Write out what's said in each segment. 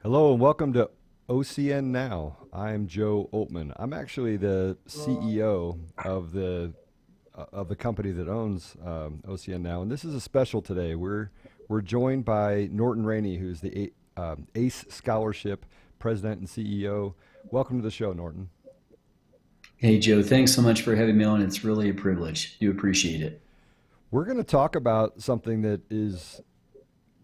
Hello and welcome to OCN Now. I'm Joe Oltmann. I'm actually the CEO of the company that owns OCN Now, and this is a special today. We're joined by Norton Rainey, who's the Ace Scholarship President and CEO. Welcome to the show, Norton. Hey, Joe, thanks so much for having me on. It's really a privilege. Do appreciate it. We're going to talk about something that is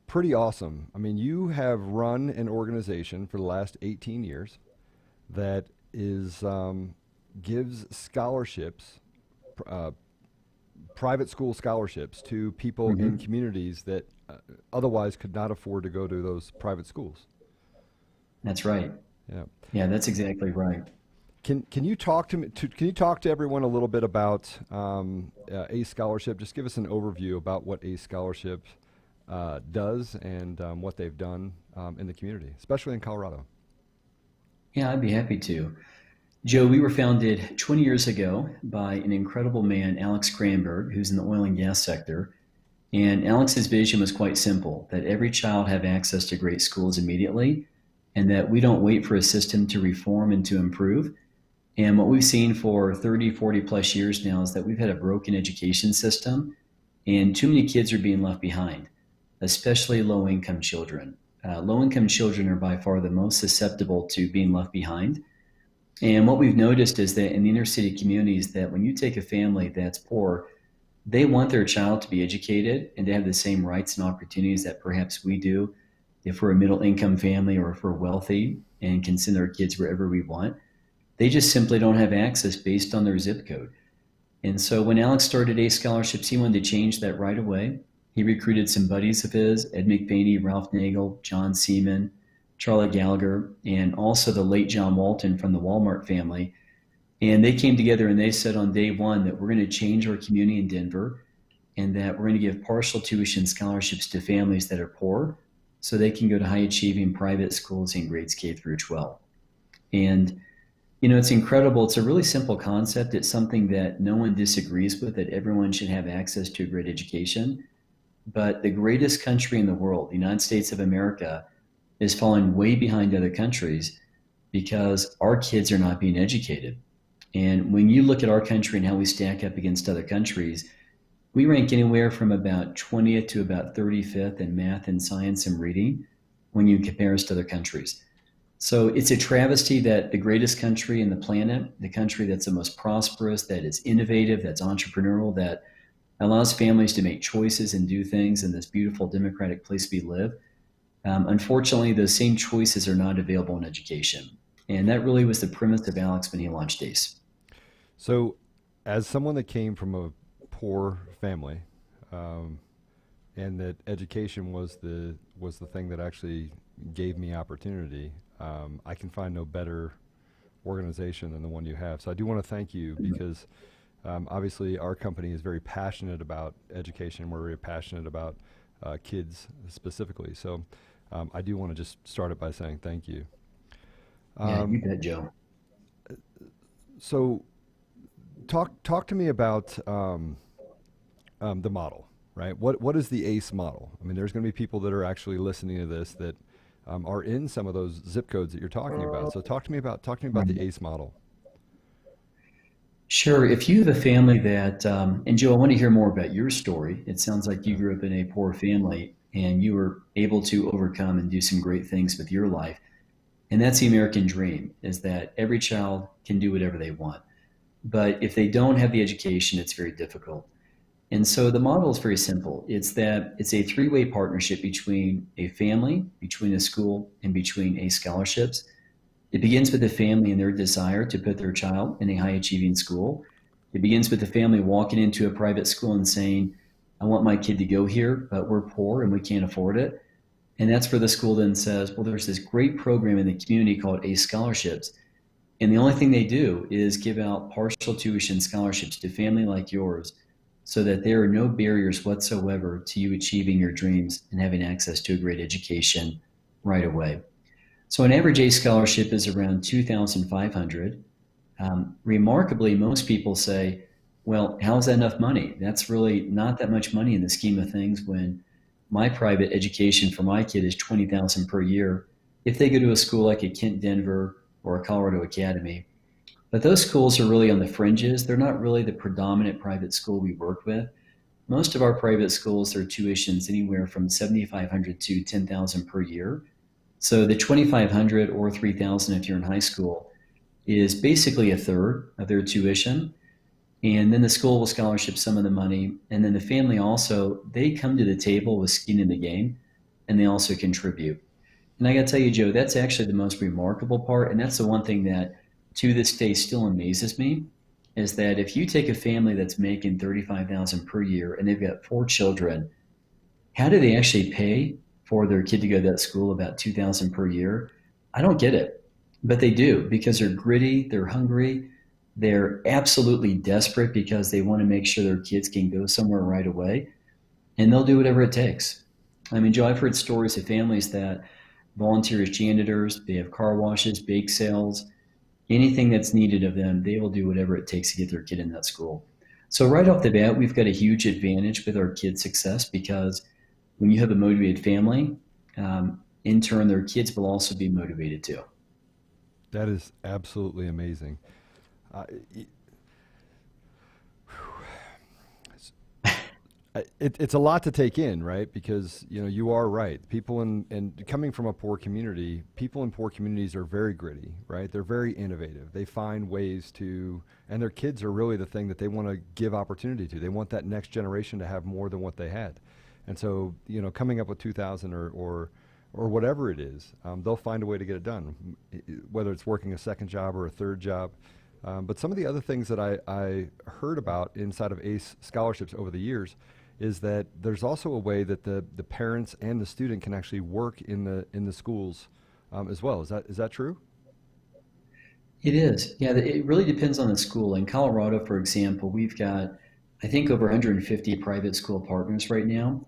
pretty awesome. I mean, you have run an organization for the last 18 years that is gives scholarships, uh, private school scholarships to people in hmm communities that otherwise could not afford to go to those private schools. That's right. Yeah. Yeah, that's exactly right. Can you talk to me? Can you talk to everyone a little bit about ACE Scholarship? Just give us an overview about what ACE Scholarship does and what they've done in the community, especially in Colorado. Yeah, I'd be happy to. Joe, we were founded 20 years ago by an incredible man, Alex Cranberg, who's in the oil and gas sector. And Alex's vision was quite simple, that every child have access to great schools immediately, and that we don't wait for a system to reform and to improve. And what we've seen for 30, 40 plus years now is that we've had a broken education system, and too many kids are being left behind, especially low income children. Low income children are by far the most susceptible to being left behind. And what we've noticed is that in the inner city communities, that when you take a family that's poor, they want their child to be educated and to have the same rights and opportunities that perhaps we do if we're a middle income family or if we're wealthy and can send our kids wherever we want. They just simply don't have access based on their zip code. And so when Alex started Ace Scholarships, he wanted to change that right away. He recruited some buddies of his, Ed Mcvaney, Ralph Nagel, John Seaman, Charlie Gallagher, and also the late John Walton from the Walmart family. And they came together and they said on day one that we're going to change our community in Denver and that we're going to give partial tuition scholarships to families that are poor so they can go to high achieving private schools in grades K through 12. And it's incredible. It's a really simple concept. It's something that no one disagrees with, that everyone should have access to a great education. But the greatest country in the world, the United States of America, is falling way behind other countries because our kids are not being educated. And when you look at our country and how we stack up against other countries, we rank anywhere from about 20th to about 35th in math and science and reading when you compare us to other countries. So it's a travesty that the greatest country in the planet, the country that's the most prosperous, that is innovative, that's entrepreneurial, that allows families to make choices and do things in this beautiful democratic place we live. Unfortunately, those same choices are not available in education. And that really was the premise of Alex when he launched ACE. So, as someone that came from a poor family, um, and that education was the thing that actually gave me opportunity, I can find no better organization than the one you have. So I do want to thank you because obviously our company is very passionate about education. We're very passionate about kids specifically. So I do want to just start it by saying thank you. Yeah, you Um, bet, Joe. so talk to me about the model, right? What is the ACE model? I mean, there's going to be people that are actually listening to this that are in some of those zip codes that you're talking about. So talk to me about the Right. ACE model. Sure. If you have a family that, and Joe, I want to hear more about your story. It sounds like you Yeah. grew up in a poor family and you were able to overcome and do some great things with your life. And that's the American dream, is that every child can do whatever they want. But if they don't have the education, it's very difficult. And so the model is very simple. It's that it's a three-way partnership between a family, between a school, and between a scholarships. It begins with the family and their desire to put their child in a high achieving school. It begins with the family walking into a private school and saying, I want my kid to go here, but we're poor and we can't afford it. And that's where the school then says, well, there's this great program in the community called ACE Scholarships. And the only thing they do is give out partial tuition scholarships to family like yours so that there are no barriers whatsoever to you achieving your dreams and having access to a great education right away. So an average A scholarship is around 2,500. Remarkably, most people say, well, how's that enough money? That's really not that much money in the scheme of things when my private education for my kid is 20,000 per year. if they go to a school like a Kent Denver or a Colorado Academy. But those schools are really on the fringes. They're not really the predominant private school we work with. Most of our private schools, their tuition's anywhere from 7,500 to 10,000 per year. So the 2,500 or 3,000 if you're in high school is basically a third of their tuition. And then the school will scholarship some of the money. And then the family also, they come to the table with skin in the game and they also contribute. And I got to tell you, Joe, that's actually the most remarkable part. And that's the one thing that to this day still amazes me is that if you take a family that's making 35,000 per year and they've got four children, how do they actually pay for their kid to go to that school about 2,000 per year? I don't get it, but they do because they're gritty, they're hungry, they're absolutely desperate because they want to make sure their kids can go somewhere right away, and they'll do whatever it takes. I mean, Joe, I've heard stories of families that volunteer as janitors, they have car washes, bake sales, anything that's needed of them, they will do whatever it takes to get their kid in that school. So right off the bat, we've got a huge advantage with our kids' success because when you have a motivated family, in turn, their kids will also be motivated too. That is absolutely amazing. Uh, it's a lot to take in, right? Because you are right. People and coming from a poor community, people in poor communities are very gritty, right? They're very innovative. They find ways to, and their kids are really the thing that they want to give opportunity to. They want that next generation to have more than what they had, and so coming up with 2,000 or whatever it is, they'll find a way to get it done, whether it's working a second job or a third job. But some of the other things that I heard about inside of ACE scholarships over the years is that there's also a way that the parents and the student can actually work in the schools as well. Is that true? It is. Yeah, it really depends on the school. In Colorado, for example, we've got, I think, over 150 private school partners right now.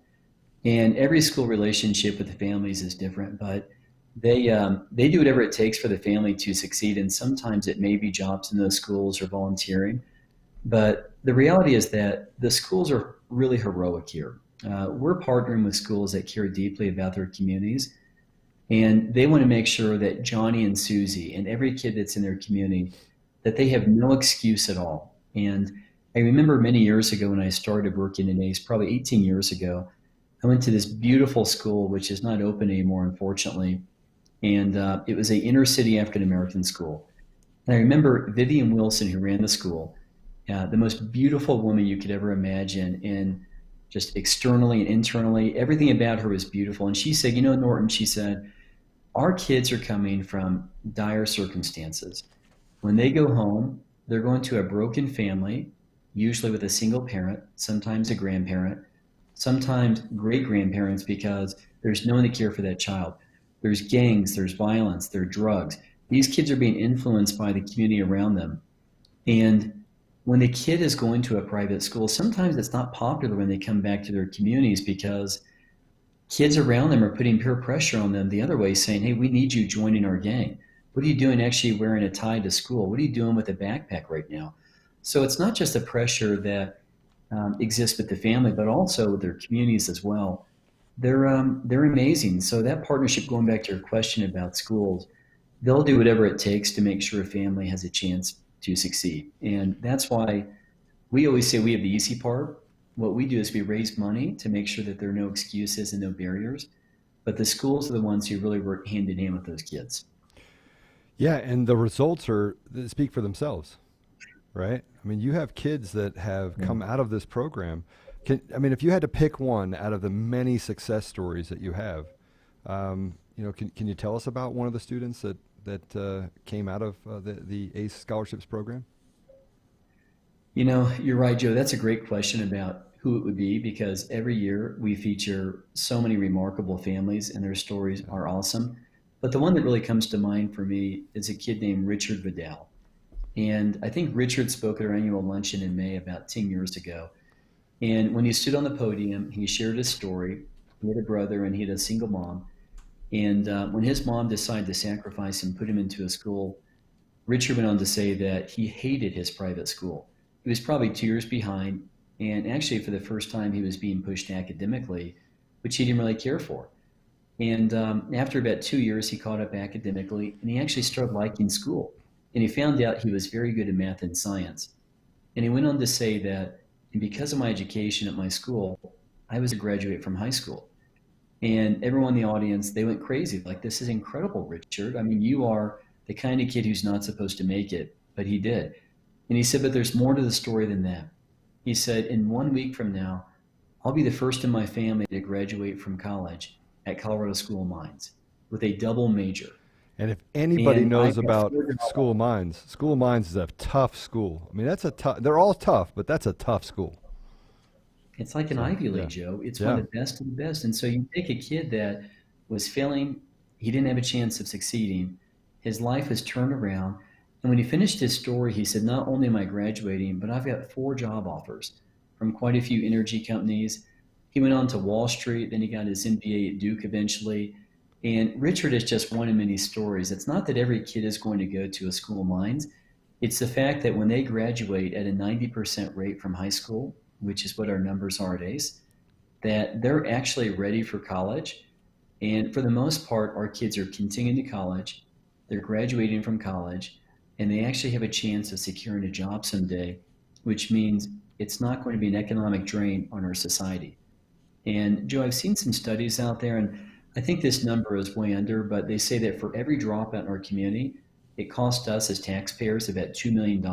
And every school relationship with the families is different, but they do whatever it takes for the family to succeed. And sometimes it may be jobs in those schools or volunteering. But the reality is that the schools are really heroic here. We're partnering with schools that care deeply about their communities, and they want to make sure that Johnny and Susie and every kid that's in their community, that they have no excuse at all. And I remember many years ago when I started working in ACE, probably 18 years ago, I went to this beautiful school, which is not open anymore, unfortunately. And it was a inner city African American school. And I remember Vivian Wilson, who ran the school, the most beautiful woman you could ever imagine, and just externally and internally, everything about her was beautiful. And she said, Norton, she said, our kids are coming from dire circumstances. When they go home, they're going to a broken family, usually with a single parent, sometimes a grandparent, sometimes great grandparents because there's no one to care for that child. There's gangs, there's violence, there's drugs. These kids are being influenced by the community around them. And when the kid is going to a private school, sometimes it's not popular when they come back to their communities because kids around them are putting peer pressure on them the other way, saying, hey, we need you joining our gang. What are you doing actually wearing a tie to school? What are you doing with a backpack right now? So it's not just the pressure that exists with the family, but also with their communities as well. They're amazing. So that partnership, going back to your question about schools, they'll do whatever it takes to make sure a family has a chance to succeed. And that's why we always say we have the easy part. What we do is we raise money to make sure that there are no excuses and no barriers. But the schools are the ones who really work hand in hand with those kids. Yeah, and the results they speak for themselves, right? I mean, you have kids that have come out of this program. If you had to pick one out of the many success stories that you have, can you tell us about one of the students that came out of the ACE scholarships program? You're right, Joe. That's a great question about who it would be because every year we feature so many remarkable families and their stories are awesome. But the one that really comes to mind for me is a kid named Richard Vidal. And I think Richard spoke at our annual luncheon in May about 10 years ago. And when he stood on the podium, he shared his story. He had a brother and he had a single mom. And when his mom decided to sacrifice and put him into a school, Richard went on to say that he hated his private school. He was probably 2 years behind. And actually, for the first time, he was being pushed academically, which he didn't really care for. And after about 2 years, he caught up academically and he actually started liking school. And he found out he was very good at math and science. And he went on to say that, and because of my education at my school, I was a graduate from high school. And everyone in the audience, they went crazy. Like, this is incredible, Richard. I mean, you are the kind of kid who's not supposed to make it, but he did. And he said, but there's more to the story than that. He said, in 1 week from now, I'll be the first in my family to graduate from college at Colorado School of Mines with a double major. And if anybody And I've knows got about 4 job School of Mines is a tough school. I mean, that's a tough. They're all tough, but that's a tough school. It's like an So Ivy yeah, League, Joe. It's one yeah, of the best of the best. And so you take a kid that was failing, he didn't have a chance of succeeding. His life was turned around. And when he finished his story, he said, not only am I graduating, but I've got 4 job offers from quite a few energy companies. He went on to Wall Street, then he got his MBA at Duke eventually. And Richard is just one of many stories. It's not that every kid is going to go to a school of mines. It's the fact that when they graduate at a 90% rate from high school, which is what our numbers are at ACE, that they're actually ready for college. And for the most part, our kids are continuing to college, they're graduating from college, and they actually have a chance of securing a job someday, which means it's not going to be an economic drain on our society. And Joe, I've seen some studies out there, and I think this number is way under, but they say that for every dropout in our community, it costs us as taxpayers about $2 million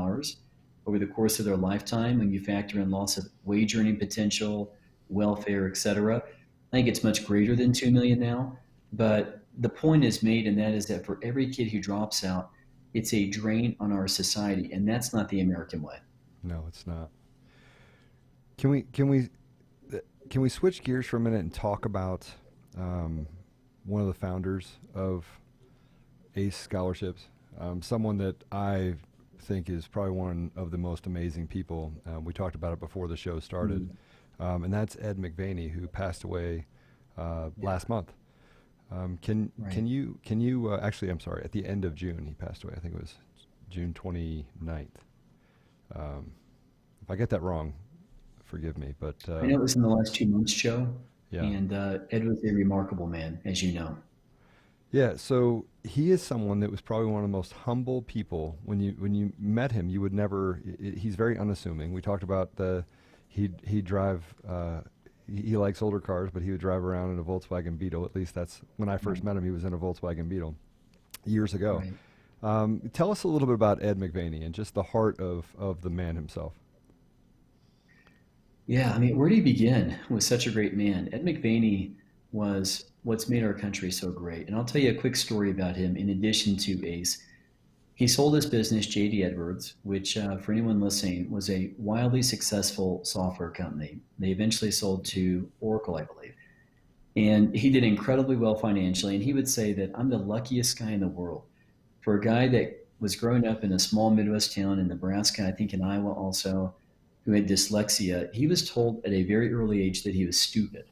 over the course of their lifetime when you factor in loss of wage earning potential, welfare, et cetera. I think it's much greater than 2 million now, but the point is made, and that is that for every kid who drops out, it's a drain on our society, and that's not the American way. no, it's not. Can we can we can we switch gears for a minute and talk about um, one of the founders of ACE Scholarships? Someone that I think is probably one of the most amazing people. We talked about it before the show started, Mm, and that's Ed Mcvaney, who passed away last month. right. Can you actually, I'm sorry, at the end of June he passed away. I think it was June 29th. Um, if I get that wrong, forgive me. But I know it was in the last 2 months, Joe, yeah, and Ed was a remarkable man, as you know. yeah. So he is someone that was probably one of the most humble people. When you met him, you would never. He's very unassuming. We talked about the he'd drive. He likes older cars, but he would drive around in a Volkswagen Beetle. At least that's when I first Right, met him. He was in a Volkswagen Beetle years ago. right. Tell us a little bit about Ed Mcvaney and just the heart of the man himself. Yeah, I mean, where do you begin with such a great man? Ed McVaney was what's made our country so great. And I'll tell you a quick story about him in addition to ACE. He sold his business, JD Edwards, which, for anyone listening, was a wildly successful software company. They eventually sold to Oracle, I believe. And he did incredibly well financially. And he would say that I'm the luckiest guy in the world. For a guy that was growing up in a small Midwest town in Nebraska, I think in Iowa also, who had dyslexia, he was told at a very early age that he was stupid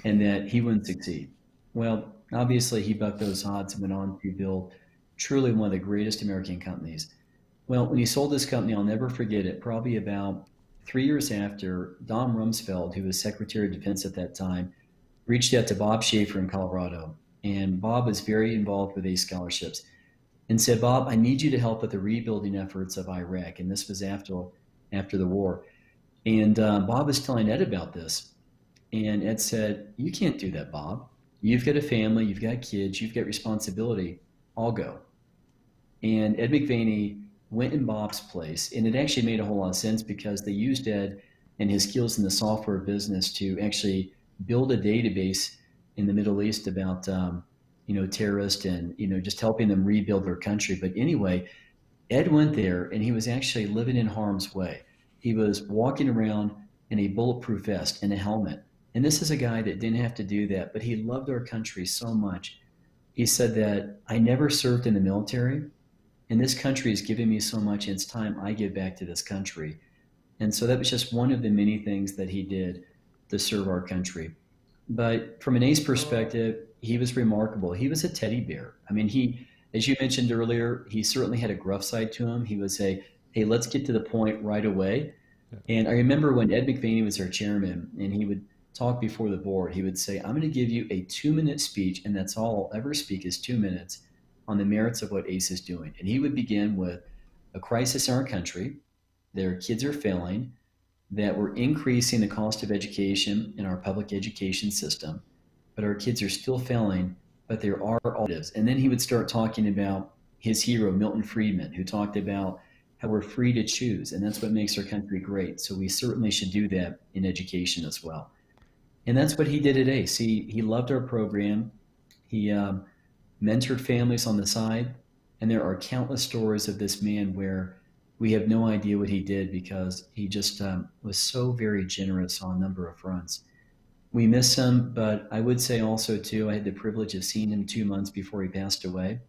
and that he wouldn't succeed. Well, obviously, he bucked those odds and went on to build truly one of the greatest American companies. Well, when he sold this company, I'll never forget it. Probably about 3 years after, Don Rumsfeld, who was Secretary of Defense at that time, reached out to Bob Schaefer in Colorado. And Bob was very involved with these scholarships and said, Bob, I need you to help with the rebuilding efforts of Iraq. And this was after the war. And Bob was telling Ed about this. And Ed said, you can't do that, Bob. You've got a family, you've got kids, you've got responsibility. I'll go. And Ed McVaney went in Bob's place. And it actually made a whole lot of sense because they used Ed and his skills in the software business to actually build a database in the Middle East about, terrorists and, just helping them rebuild their country. But anyway, Ed went there and he was actually living in harm's way. He was walking around in a bulletproof vest and a helmet. And this is a guy that didn't have to do that, but he loved our country so much. He said that I never served in the military, and this country has given me so much, and it's time I give back to this country. And so that was just one of the many things that he did to serve our country. But from an ace perspective, he was remarkable. He was a teddy bear. I mean, as you mentioned earlier, he certainly had a gruff side to him. He would say, hey, let's get to the point right away. Yeah. And I remember when Ed McVaney was our chairman, and he would talk before the board, he would say, I'm going to give you a 2-minute speech, and that's all I'll ever speak is 2 minutes on the merits of what ACE is doing. And he would begin with a crisis in our country. Their kids are failing, that we're increasing the cost of education in our public education system, but our kids are still failing, but there are alternatives. And then he would start talking about his hero, Milton Friedman, who talked about how we're free to choose, and that's what makes our country great. So we certainly should do that in education as well. And that's what he did at ACE. He loved our program. He mentored families on the side. And there are countless stories of this man where we have no idea what he did because he just was so very generous on a number of fronts. We miss him, but I would say also, too, I had the privilege of seeing him 2 months before he passed away.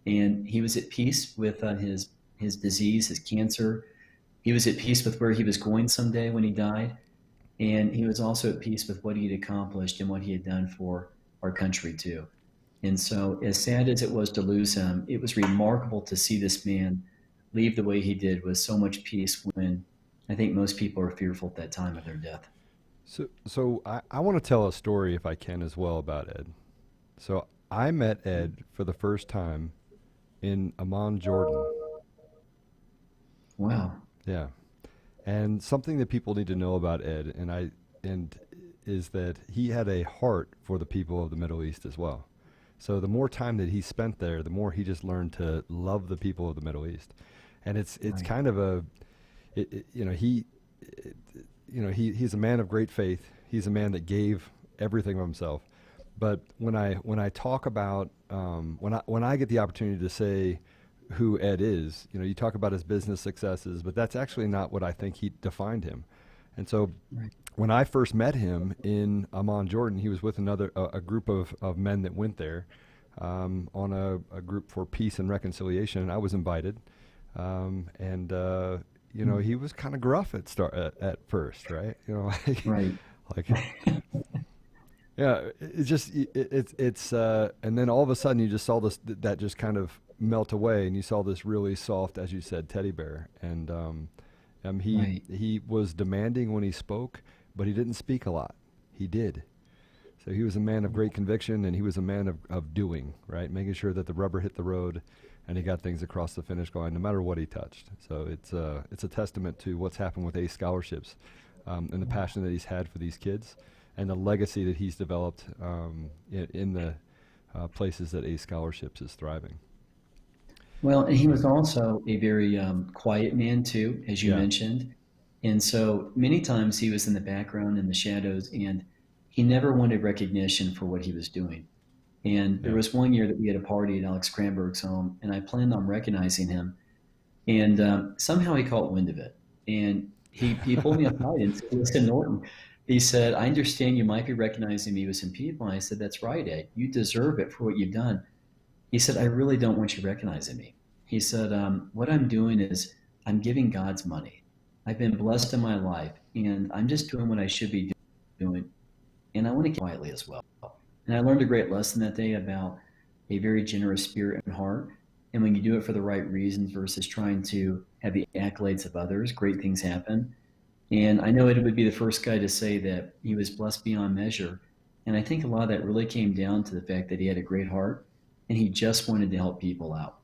And he was at peace with his disease, his cancer. He was at peace with where he was going someday when he died. And he was also at peace with what he had accomplished and what he had done for our country, too. And so, as sad as it was to lose him, it was remarkable to see this man leave the way he did with so much peace when I think most people are fearful at that time of their death. So I want to tell a story, if I can, as well about Ed. So I met Ed for the first time in Amman, Jordan. Wow. Yeah. And something that people need to know about Ed is that he had a heart for the people of the Middle East as well. So the more time that he spent there, the more he just learned to love the people of the Middle East. And it's Right. kind of he's a man of great faith. He's a man that gave everything of himself. But when I talk about when I get the opportunity to say who Ed is, you talk about his business successes, but that's actually not what I think he defined him. And so Right. when I first met him in Amman, Jordan, he was with a group of men that went there on a group for peace and reconciliation. And I was invited, he was kind of gruff at first, right? Right. like yeah, it's and then all of a sudden you just saw that just kind of melt away, and you saw this really soft, as you said, teddy bear, and Right. he was demanding when he spoke, but he didn't speak a lot. He did. So he was a man of great conviction, and he was a man of doing, right? Making sure that the rubber hit the road and he got things across the finish line no matter what he touched. So it's a testament to what's happened with ACE Scholarships and the passion that he's had for these kids and the legacy that he's developed in the places that ACE Scholarships is thriving. Well, and he was also a very quiet man too, as you Yeah. mentioned. And so many times he was in the background in the shadows, and he never wanted recognition for what he was doing. And there Yeah. was one year that we had a party at Alex Cranberg's home, and I planned on recognizing him. And somehow he caught wind of it. And he pulled me aside and said, Listen, Norton, he said, I understand you might be recognizing me with some people. And I said, That's right, Ed. You deserve it for what you've done. He said, I really don't want you recognizing me. He said, what I'm doing is I'm giving God's money. I've been blessed in my life, and I'm just doing what I should be doing. And I want to keep quietly as well. And I learned a great lesson that day about a very generous spirit and heart. And when you do it for the right reasons versus trying to have the accolades of others, great things happen. And I know it would be the first guy to say that he was blessed beyond measure. And I think a lot of that really came down to the fact that he had a great heart and he just wanted to help people out.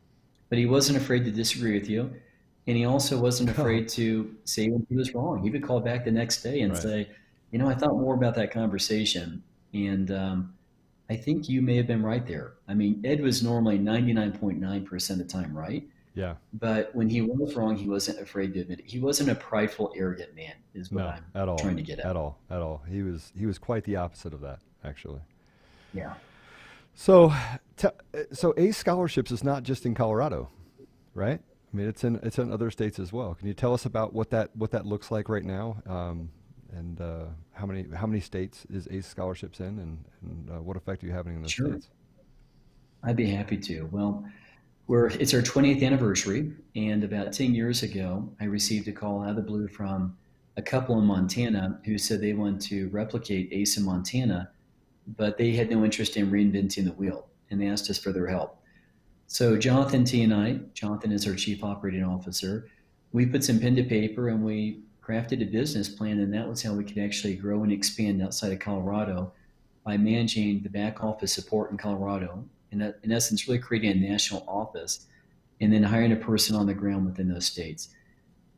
But he wasn't afraid to disagree with you. And he also wasn't No. afraid to say when he was wrong. He would call back the next day and Right. say, I thought more about that conversation. And I think you may have been right there. I mean, Ed was normally 99.9% of the time right. Yeah. But when he was wrong, he wasn't afraid to admit it. He wasn't a prideful, arrogant man, is what No. I'm At all. trying to get at. At all. At all. He was quite the opposite of that, actually. Yeah. So, t- so ACE Scholarships is not just in Colorado, right? I mean, it's in other states as well. Can you tell us about what that looks like right now, and how many states is ACE Scholarships in, and what effect are you having in those Sure. states? I'd be happy to. Well, it's our 20th anniversary, and about 10 years ago, I received a call out of the blue from a couple in Montana who said they want to replicate ACE in Montana, but they had no interest in reinventing the wheel, and they asked us for their help. So Jonathan is our chief operating officer. We put some pen to paper and we crafted a business plan, and that was how we could actually grow and expand outside of Colorado by managing the back office support in Colorado, in essence, really creating a national office, and then hiring a person on the ground within those states.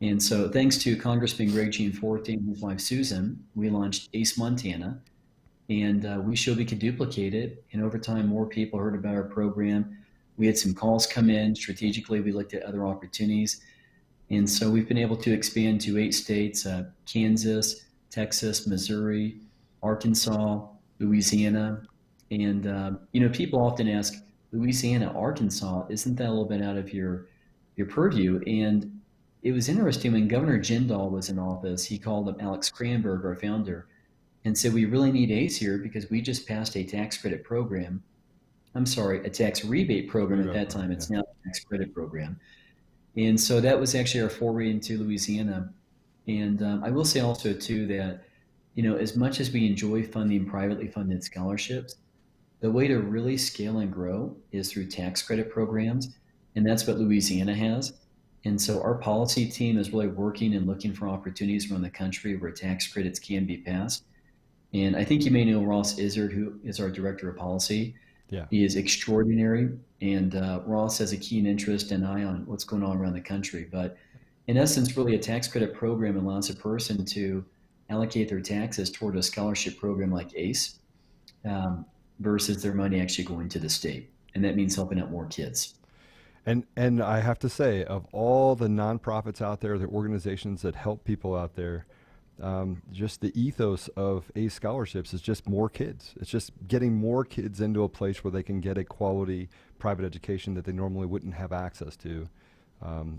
And so, thanks to Congressman Greg Gianforte and his wife Susan, we launched ACE Montana, and we showed we could duplicate it. And over time, more people heard about our program. We had some calls come in. Strategically, we looked at other opportunities. And so we've been able to expand to 8 states, Kansas, Texas, Missouri, Arkansas, Louisiana. And, people often ask, Louisiana, Arkansas, isn't that a little bit out of your purview? And it was interesting when Governor Jindal was in office, he called up Alex Cranberg, our founder, and said, we really need ACE here because we just passed a tax credit program. I'm sorry, a tax rebate program at that time. It's now a tax credit program. And so that was actually our foray into Louisiana. And I will say also, too, that, as much as we enjoy funding privately funded scholarships, the way to really scale and grow is through tax credit programs. And that's what Louisiana has. And so our policy team is really working and looking for opportunities around the country where tax credits can be passed. And I think you may know Ross Izzard, who is our director of policy. Yeah. He is extraordinary, and Ross has a keen interest and eye on what's going on around the country. But in essence, really a tax credit program allows a person to allocate their taxes toward a scholarship program like ACE versus their money actually going to the state. And that means helping out more kids. And I have to say, of all the nonprofits out there, the organizations that help people out there, just the ethos of ACE Scholarships is just more kids. It's just getting more kids into a place where they can get a quality private education that they normally wouldn't have access to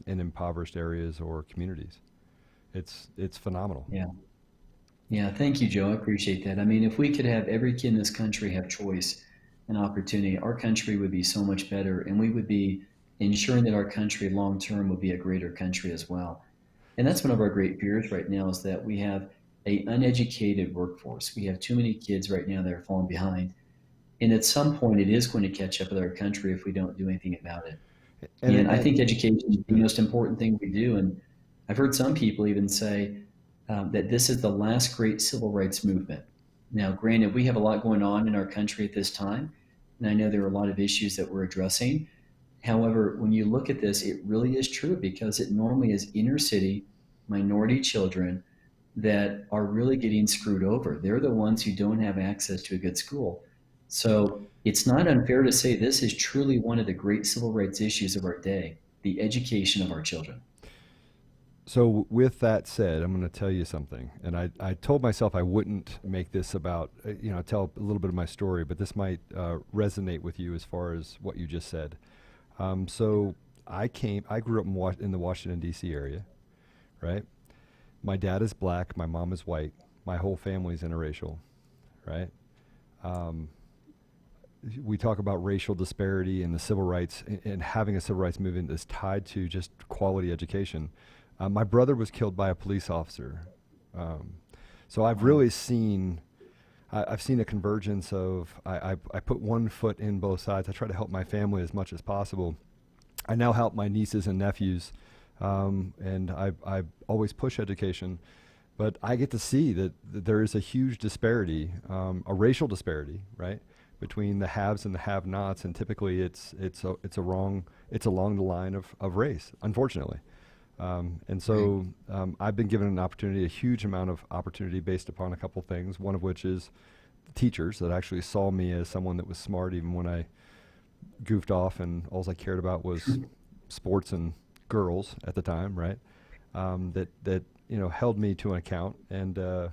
in impoverished areas or communities. It's phenomenal. Yeah. Yeah. Thank you, Joe. I appreciate that. I mean, if we could have every kid in this country have choice and opportunity, our country would be so much better, and we would be ensuring that our country long term would be a greater country as well. And that's one of our great fears right now, is that we have a uneducated workforce. We have too many kids right now that are falling behind. And at some point, it is going to catch up with our country if we don't do anything about it. And I think education is the most important thing we do. And I've heard some people even say that this is the last great civil rights movement. Now, granted, we have a lot going on in our country at this time, and I know there are a lot of issues that we're addressing. However, when you look at this, it really is true, because it normally is inner city minority children that are really getting screwed over. They're the ones who don't have access to a good school. So it's not unfair to say this is truly one of the great civil rights issues of our day, the education of our children. So with that said, I'm going to tell you something. And I told myself I wouldn't make this about, tell a little bit of my story, but this might resonate with you as far as what you just said. So I grew up in the Washington, D.C. area, right? My dad is black, my mom is white, my whole family is interracial, right? We talk about racial disparity and the civil rights, and having a civil rights movement is tied to just quality education. My brother was killed by a police officer. So I've really seen, I've seen a convergence of, I put one foot in both sides. I try to help my family as much as possible. I now help my nieces and nephews, and I always push education, but I get to see that there is a huge disparity, a racial disparity, right, between the haves and the have-nots, and typically it's along the line of race, unfortunately. And so I've been given an opportunity, a huge amount of opportunity based upon a couple things, one of which is teachers that actually saw me as someone that was smart even when I goofed off and all I cared about was sports and girls at the time, right? That held me to an account. And the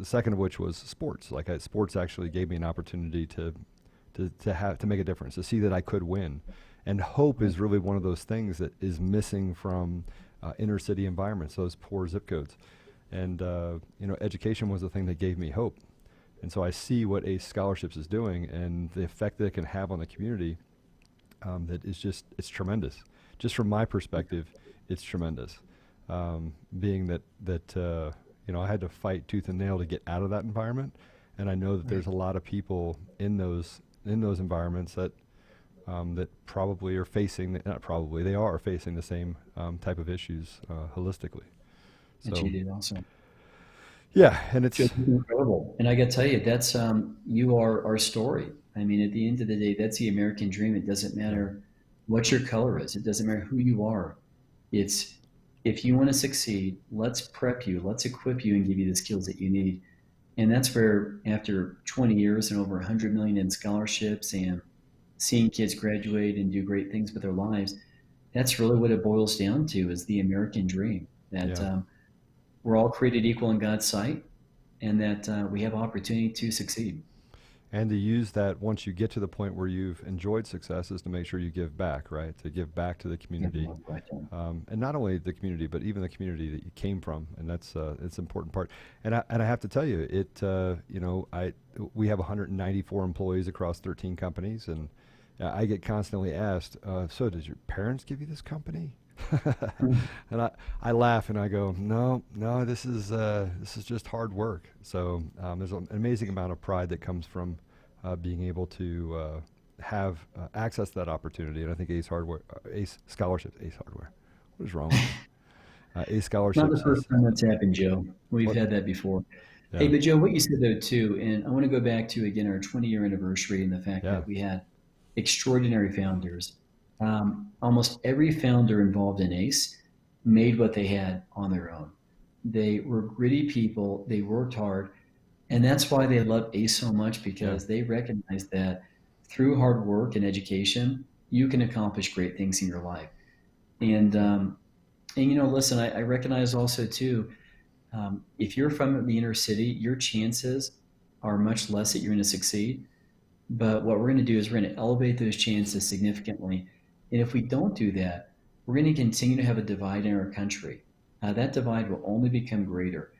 second of which was sports. Sports actually gave me an opportunity to make a difference, to see that I could win. And hope is really one of those things that is missing from inner city environments, those poor zip codes. And education was the thing that gave me hope. And so I see what ACE Scholarships is doing and the effect that it can have on the community. That is it's tremendous. Just from my perspective, it's tremendous. Being that I had to fight tooth and nail to get out of that environment, and I know that there's a lot of people in those environments that that probably are facing, not probably, they are facing the same type of issues holistically. that you So, did also. yeah, and it's, Just incredible. And I got to tell you, that's you are our story. I mean, at the end of the day, that's the American dream. It doesn't yeah, matter what your color is. It doesn't matter who you are. It's if you want to succeed, let's prep you, let's equip you, and give you the skills that you need. And that's where, after 20 years and over 100 million in scholarships and seeing kids graduate and do great things with their lives, that's really what it boils down to is the American dream. That yeah. we're all created equal in God's sight, and that we have opportunity to succeed. And to use that once you get to the point where you've enjoyed success is to make sure you give back, right? To give back to the Yeah, community, right on. and not only the community, but even the community that you came from, and that's it's an important part. And I have to tell you, we have 194 employees across 13 companies, and I get constantly asked, so does your parents give you this company? Mm. And I laugh and I go, no, this is just hard work. So there's an amazing amount of pride that comes from being able to have access to that opportunity. And I think Ace Scholarships, Ace Hardware. What is wrong with me? Ace Not the Scholarships first is time that's happened, Joe. We've what? had that before. Hey, Yeah, but Joe, what you said though too, and I want to go back to again our 20-year anniversary and the fact yeah, that we had extraordinary founders. Almost every founder involved in ACE made what they had on their own. They were gritty people. They worked hard, and that's why they love ACE so much yeah. because they recognize that through hard work and education, you can accomplish great things in your life. And listen, I recognize also too, if you're from the inner city, your chances are much less that you're going to succeed. But what we're going to do is we're going to elevate those chances significantly. And if we don't do that, we're going to continue to have a divide in our country. That divide will only become greater.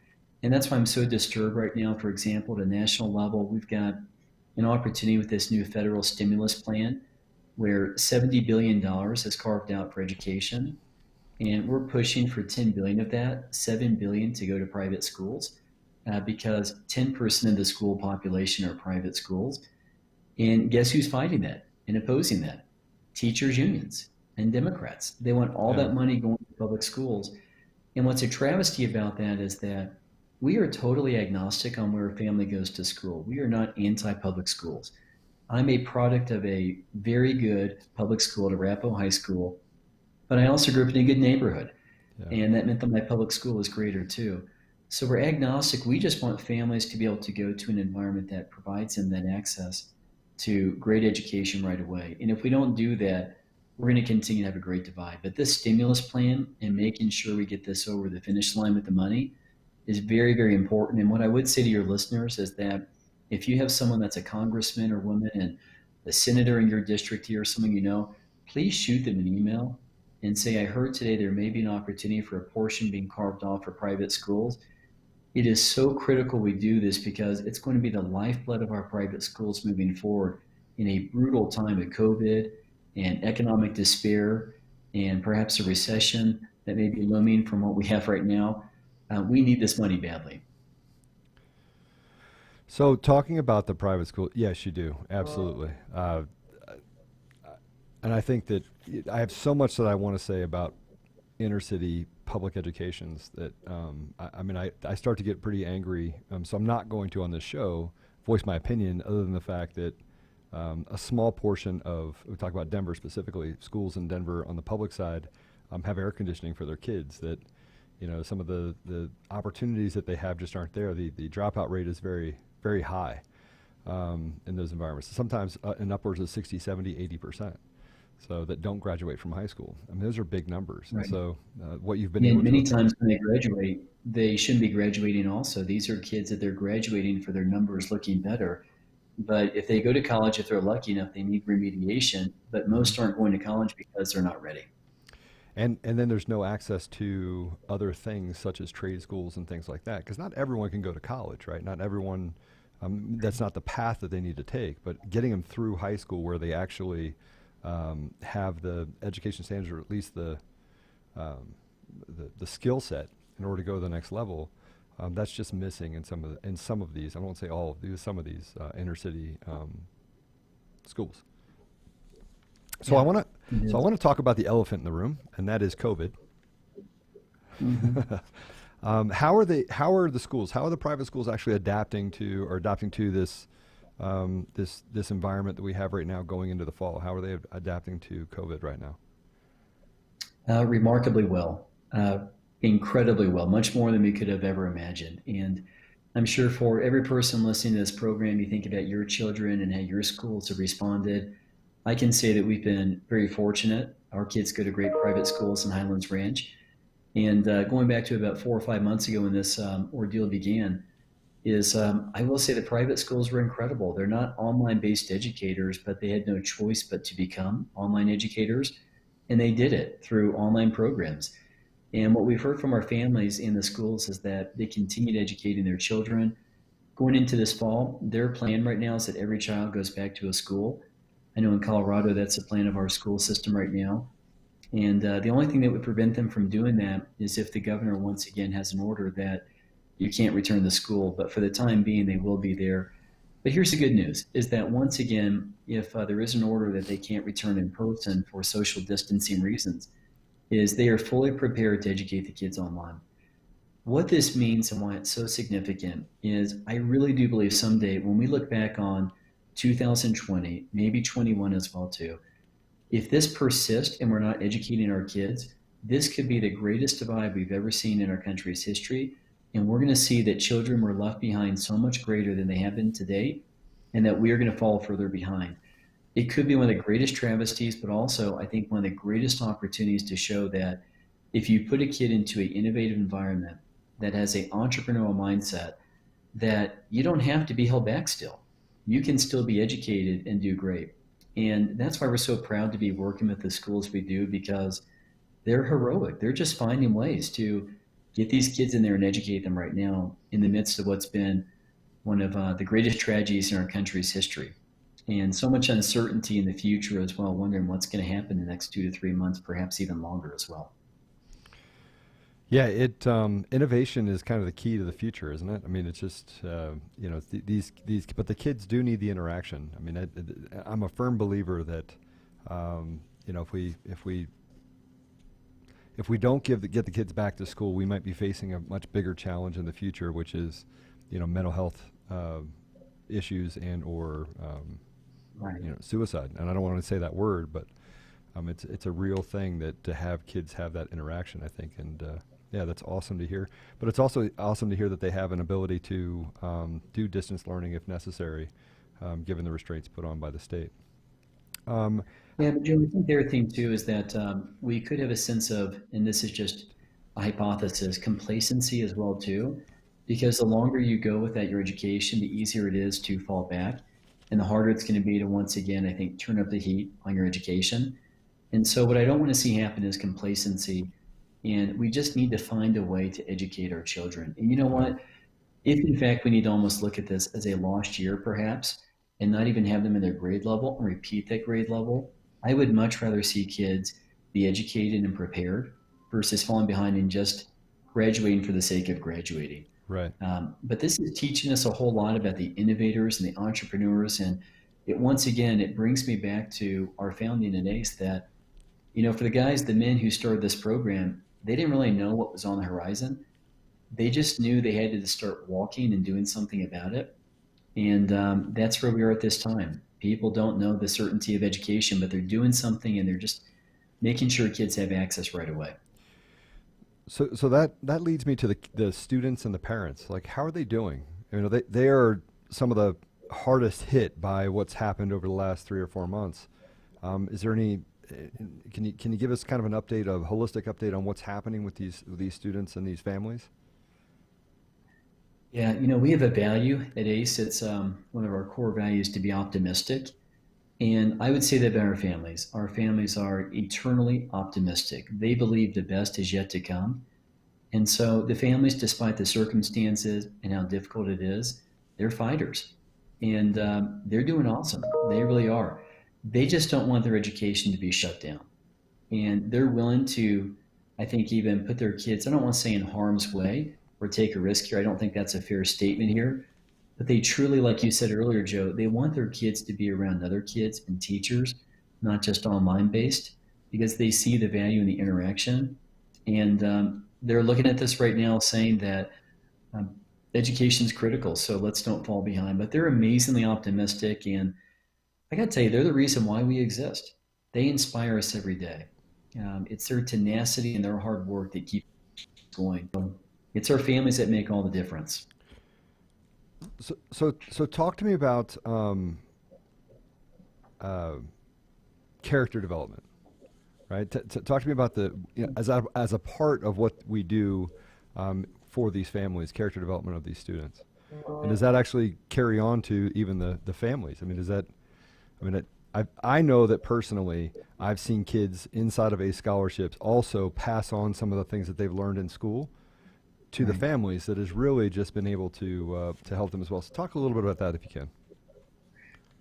And that's why I'm so disturbed right now. For example, at a national level, we've got an opportunity with this new federal stimulus plan where $70 billion dollars is carved out for education. And we're pushing for 10 billion of that, 7 billion to go to private schools because 10% of the school population are private schools. And guess who's fighting that and opposing that? Teachers' unions and Democrats. They want all Yeah. that money going to public schools. And what's a travesty about that is that we are totally agnostic on where a family goes to school. We are not anti public schools. I'm a product of a very good public school at Arapahoe High School, but I also grew up in a good neighborhood. Yeah. And that meant that my public school was greater too. So we're agnostic. We just want families to be able to go to an environment that provides them that access to great education right away. And if we don't do that, we're going to continue to have a great divide. But this stimulus plan and making sure we get this over the finish line with the money is very, very important. And what I would say to your listeners is that if you have someone that's a congressman or woman and a senator in your district here, someone you know, please shoot them an email and say, I heard today there may be an opportunity for a portion being carved off for private schools. It is so critical we do this because it's going to be the lifeblood of our private schools moving forward in a brutal time of COVID and economic despair and perhaps a recession that may be looming from what we have right now. We need this money badly. So talking about the private school, yes, you do, absolutely. And I think that I have so much that I want to say about inner city public educations that I mean I start to get pretty angry. So I'm not going to on this show voice my opinion other than the fact that a small portion of, we talk about Denver specifically, schools in Denver on the public side have air conditioning for their kids. That some of the opportunities that they have just aren't there. The dropout rate is very very high in those environments. Sometimes in upwards of 60, 70, 80%. So that don't graduate from high school. I mean, those are big numbers. And Right. so what you've been And able many to, times when they graduate, they shouldn't be graduating also. These are kids that they're graduating for their numbers looking better. But if they go to college, if they're lucky enough, they need remediation. But Mhm. most aren't going to college because they're not ready. And then there's no access to other things such as trade schools and things like that. Because not everyone can go to college, right? Not everyone, that's not the path that they need to take. But getting them through high school where they actually have the education standards or at least um, the skill set in order to go to the next level. That's just missing in some of these. I won't say all of these. Some of these inner city schools. So I Yeah, want to it so I is. want to talk about the elephant in the room, and that is COVID. Hmm. How are the schools? How are the private schools actually adapting to this environment that we have right now going into the fall? How are they adapting to COVID right now? Remarkably well, incredibly well, much more than we could have ever imagined. And I'm sure for every person listening to this program, you think about your children and how your schools have responded. I can say that we've been very fortunate. Our kids go to great private schools in Highlands Ranch. And going back to about 4 or 5 months ago when this ordeal began, I will say the private schools were incredible. They're not online based educators, but they had no choice but to become online educators. And they did it through online programs. And what we've heard from our families in the schools is that they continued educating their children. Going into this fall, their plan right now is that every child goes back to a school. I know in Colorado, that's the plan of our school system right now. And the only thing that would prevent them from doing that is if the governor once again has an order that you can't return to school. But for the time being, they will be there. But here's the good news is that once again, if there is an order that they can't return in person for social distancing reasons, is they are fully prepared to educate the kids online. What this means and why it's so significant is I really do believe someday when we look back on 2020, maybe 21 as well too, if this persists and we're not educating our kids, this could be the greatest divide we've ever seen in our country's history. And we're going to see that children were left behind so much greater than they have been today, and that we are going to fall further behind. It could be one of the greatest travesties, but also I think one of the greatest opportunities to show that if you put a kid into an innovative environment that has an entrepreneurial mindset, that you don't have to be held back still. You can still be educated and do great. And that's why we're so proud to be working with the schools we do because they're heroic. They're just finding ways to get these kids in there and educate them right now in the midst of what's been one of the greatest tragedies in our country's history. And so much uncertainty in the future as well, wondering what's going to happen in the next 2 to 3 months, perhaps even longer as well. Yeah, it innovation is kind of the key to the future, isn't it? I mean, it's just but the kids do need the interaction. I mean, I'm a firm believer that if we don't get the kids back to school, we might be facing a much bigger challenge in the future, which is mental health issues and or Right. suicide. And I don't want to say that word, but it's a real thing that to have kids have that interaction, I think, and yeah, that's awesome to hear. But it's also awesome to hear that they have an ability to do distance learning if necessary, given the restraints put on by the state. Um, Yeah, but Joe, I think the other thing too is that we could have a sense of, and this is just a hypothesis, complacency as well too, because the longer you go without your education, the easier it is to fall back, and the harder it's going to be to once again, I think, turn up the heat on your education. And so, what I don't want to see happen is complacency, and we just need to find a way to educate our children. And you know yeah, what? If in fact we need to almost look at this as a lost year, perhaps, and not even have them in their grade level and repeat that grade level, I would much rather see kids be educated and prepared versus falling behind and just graduating for the sake of graduating. right. But this is teaching us a whole lot about the innovators and the entrepreneurs. And once again, it brings me back to our founding in ACE that, for the guys, the men who started this program, they didn't really know what was on the horizon. They just knew they had to start walking and doing something about it. And that's where we are at this time. People don't know the certainty of education, but they're doing something and they're just making sure kids have access right away. So that leads me to the students and the parents. Like, how are they doing? They are some of the hardest hit by what's happened over the last 3 or 4 months. Is there any? Can you give us kind of an update, a holistic update on what's happening with these students and these families? Yeah, we have a value at ACE. It's one of our core values to be optimistic. And I would say that about our families. Our families are eternally optimistic. They believe the best is yet to come. And so the families, despite the circumstances and how difficult it is, they're fighters. And they're doing awesome. They really are. They just don't want their education to be shut down. And they're willing to, I think, even put their kids, I don't want to say in harm's way or take a risk here. I don't think that's a fair statement here. But they truly, like you said earlier, Joe, they want their kids to be around other kids and teachers not just online based, because they see the value in the interaction. And they're looking at this right now saying that um, education is critical, so let's don't fall behind. But they're amazingly optimistic. And I got to tell you, they're the reason why we exist. They inspire us every day. It's their tenacity and their hard work that keeps going. It's our families that make all the difference. So talk to me about uh, character development, right? Talk to me about the, as a part of what we do for these families, character development of these students, and does that actually carry on to even the families? I mean, does that? I mean, I know that personally, I've seen kids inside of ACE scholarships also pass on some of the things that they've learned in school to the Right. families that has really just been able to help them as well. So talk a little bit about that if you can.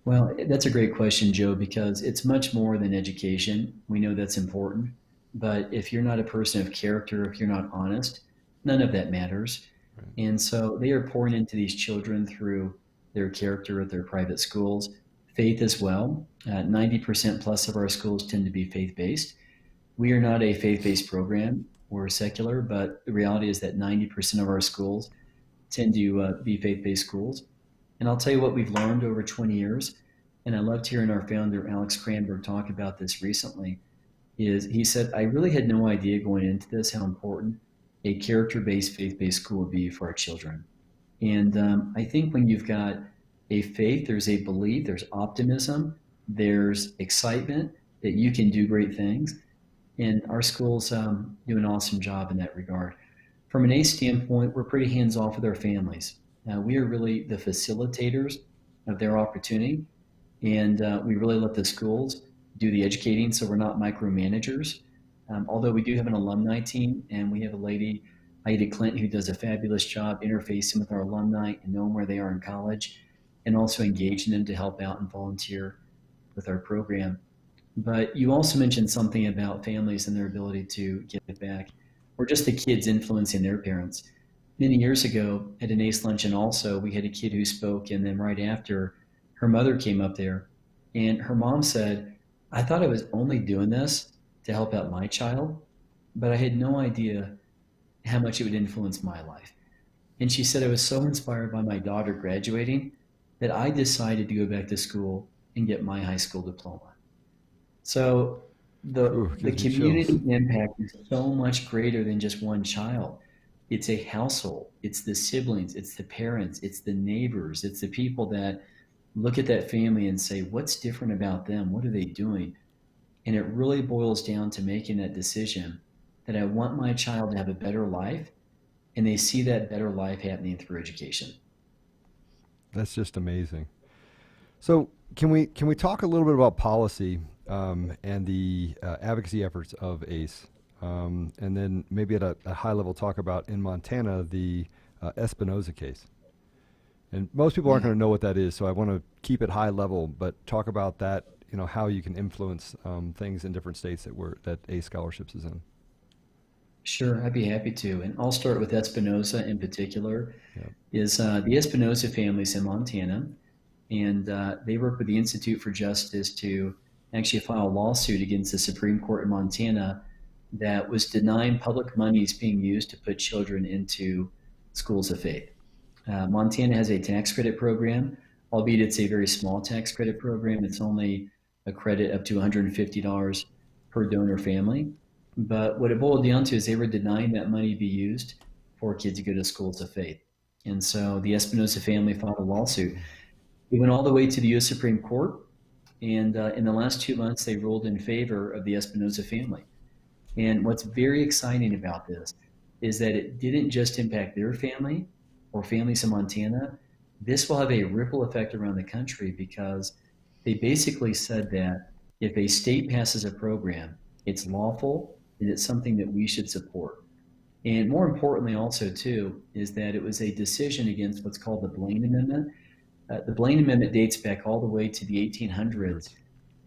Well, that's a great question, Joe, because it's much more than education. We know that's important. But if you're not a person of character, if you're not honest, none of that matters. Right. And so they are pouring into these children through their character at their private schools, faith as well. 90% plus of our schools tend to be faith based. We are not a faith based program, we're secular, but the reality is that 90% of our schools tend to be faith based schools. And I'll tell you what we've learned over 20 years, and I loved hearing our founder, Alex Cranberg, talk about this recently, is he said, I really had no idea going into this how important a character-based, faith-based school would be for our children. And I think when you've got a faith, there's a belief, there's optimism, there's excitement that you can do great things. And our schools do an awesome job in that regard. From an ACE standpoint, we're pretty hands off with our families. We are really the facilitators of their opportunity, and we really let the schools do the educating, so we're not micromanagers. Although we do have an alumni team, and we have a lady, Aida Clinton, who does a fabulous job interfacing with our alumni and knowing where they are in college, and also engaging them to help out and volunteer with our program. But you also mentioned something about families and their ability to give back, or just the kids influencing their parents. Many years ago at an ACE luncheon, also, we had a kid who spoke, and then right after, her mother came up there, and her mom said, I thought I was only doing this to help out my child, but I had no idea how much it would influence my life. And she said, I was so inspired by my daughter graduating that I decided to go back to school and get my high school diploma. So Ooh, the gives me chills. community impact is so much greater than just one child. It's a household, it's the siblings, it's the parents, it's the neighbors, it's the people that look at that family and say, what's different about them? What are they doing? And it really boils down to making that decision that I want my child to have a better life, and they see that better life happening through education. That's just amazing. So can we talk a little bit about policy and the advocacy efforts of ACE, and then maybe at a high level talk about in Montana the Espinoza case. And most people aren't Yeah. going to know what that is, so I want to keep it high level, but talk about that. How you can influence things in different states that ACE scholarships is in. Sure, I'd be happy to. And I'll start with Espinosa in particular. Yeah. Is the Espinosa families in Montana, and they work with the Institute for Justice to actually file a lawsuit against the Supreme Court in Montana that was denying public monies being used to put children into schools of faith. Montana has a tax credit program, albeit it's a very small tax credit program. It's only a credit up to $150 per donor family. But what it boiled down to is they were denying that money be used for kids to go to schools of faith. And so the Espinosa family filed a lawsuit. It went all the way to the U.S. Supreme Court. And in the last 2 months, they ruled in favor of the Espinosa family. And what's very exciting about this is that it didn't just impact their family or families in Montana. This will have a ripple effect around the country because they basically said that if a state passes a program, it's lawful and it's something that we should support. And more importantly, also too, is that it was a decision against what's called the Blaine Amendment. The Blaine Amendment dates back all the way to the 1800s,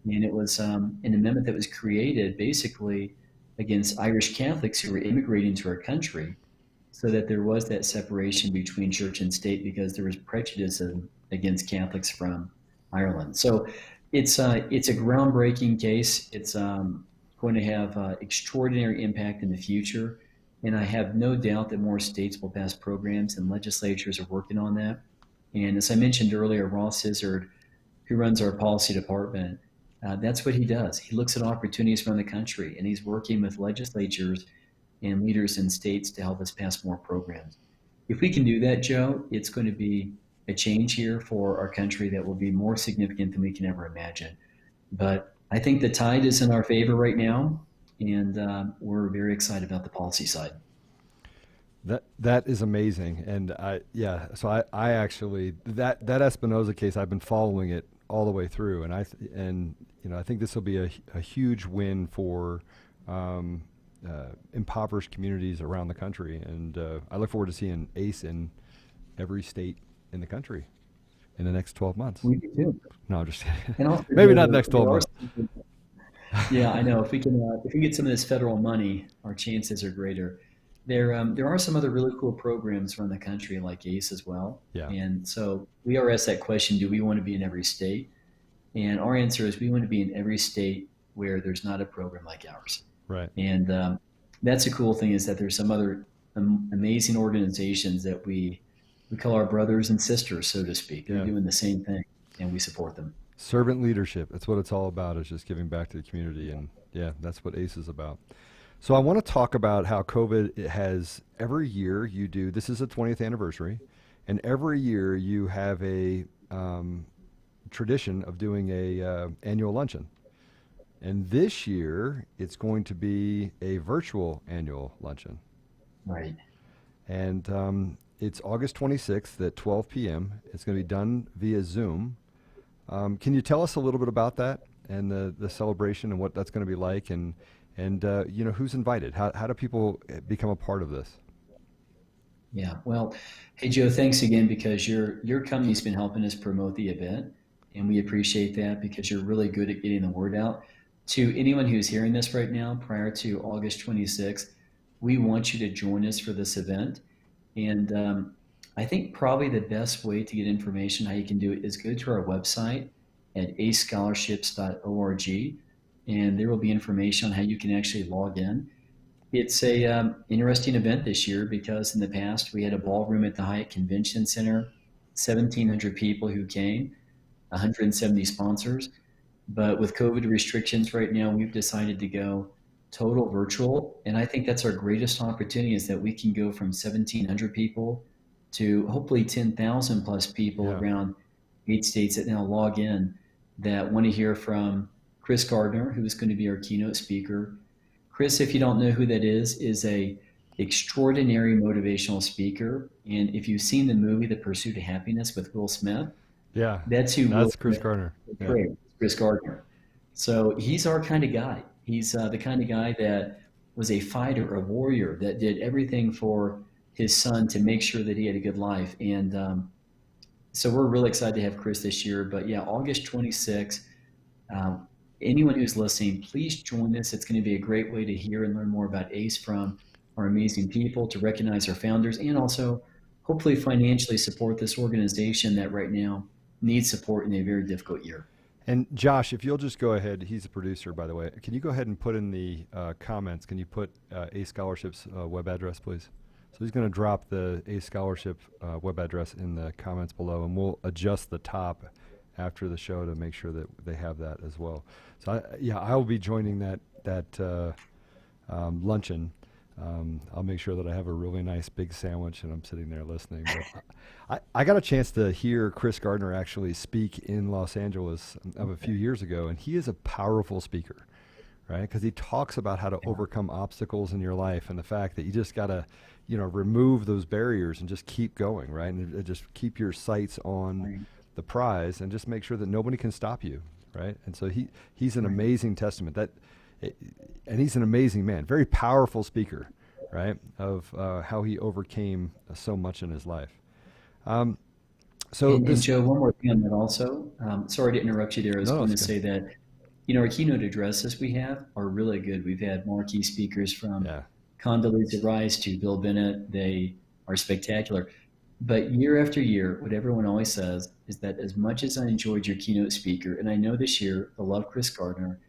and it was an amendment that was created basically against Irish Catholics who were immigrating to our country, so that there was that separation between church and state because there was prejudice against Catholics from Ireland. So It's a groundbreaking case. It's going to have extraordinary impact in the future, and I have no doubt that more states will pass programs, and legislatures are working on that. And as I mentioned earlier, Ross Izzard, who runs our policy department, that's what he does. He looks at opportunities around the country, and he's working with legislatures and leaders in states to help us pass more programs. If we can do that, Joe, it's going to be a change here for our country that will be more significant than we can ever imagine. But I think the tide is in our favor right now, and we're very excited about the policy side. That is amazing, and I actually that Espinoza case, I've been following it all the way through, and I think this will be a huge win for impoverished communities around the country, and I look forward to seeing ACE in every state in the country in the next 12 months. We do too. No, I'm just kidding. And also, Maybe not next 12 months. Yeah, I know. If we get some of this federal money, our chances are greater. There are some other really cool programs around the country, like ACE as well. Yeah. And so we are asked that question: do we want to be in every state? And our answer is we want to be in every state where there's not a program like ours. Right. And that's the cool thing, is that there's some other amazing organizations that we call our brothers and sisters, so to speak. They're doing the same thing, and we support them. Servant leadership. That's what it's all about, is just giving back to the community. And yeah, that's what ACE is about. So I want to talk about how COVID has, every year you do, this is the 20th anniversary, and every year you have a tradition of doing a annual luncheon. And this year it's going to be a virtual annual luncheon. Right. And it's August 26th at 12 p.m. It's going to be done via Zoom. Can you tell us a little bit about that and the celebration and what that's going to be like, and who's invited? How do people become a part of this? Yeah. Well, hey, Joe, thanks again, because your company's been helping us promote the event, and we appreciate that, because you're really good at getting the word out. To anyone who's hearing this right now, prior to August 26th, we want you to join us for this event. And I think probably the best way to get information how you can do it is go to our website at acescholarships.org, and there will be information on how you can actually log in. It's a interesting event this year, because in the past we had a ballroom at the Hyatt Convention Center, 1,700 people who came, 170 sponsors. But with COVID restrictions right now, we've decided to go total virtual. And I think that's our greatest opportunity, is that we can go from 1,700 people to hopefully 10,000 plus people around 8 states that now log in, that want to hear from Chris Gardner, who is going to be our keynote speaker. Chris, if you don't know who that is a extraordinary motivational speaker. And if you've seen the movie The Pursuit of Happiness with Will Smith, that's Chris Gardner. Yeah. Chris Gardner. So he's our kind of guy. He's the kind of guy that was a fighter, a warrior, that did everything for his son to make sure that he had a good life. And so we're really excited to have Chris this year. But yeah, August 26th, anyone who's listening, please join us. It's going to be a great way to hear and learn more about ACE from our amazing people, to recognize our founders, and also hopefully financially support this organization that right now needs support in a very difficult year. And Josh, if you'll just go ahead, he's a producer, by the way. Can you go ahead and put in the comments, can you put ACE Scholarships web address, please? So he's going to drop the ACE Scholarship web address in the comments below, and we'll adjust the top after the show to make sure that they have that as well. So I will be joining that luncheon. I'll make sure that I have a really nice big sandwich and I'm sitting there listening. But I got a chance to hear Chris Gardner actually speak in Los Angeles of a few years ago, and he is a powerful speaker, right? Because he talks about how to overcome obstacles in your life, and the fact that you just got to, remove those barriers and just keep going, right? And just keep your sights on the prize, and just make sure that nobody can stop you, right? And so he's an amazing testament and he's an amazing man, very powerful speaker, right, of how he overcame so much in his life. And Joe, one more thing on that also. Sorry to interrupt you there. I was going to say that, our keynote addresses we have are really good. We've had marquee speakers from Condoleezza Rice to Bill Bennett. They are spectacular. But year after year, what everyone always says is that as much as I enjoyed your keynote speaker, and I know this year I love Chris Gardner,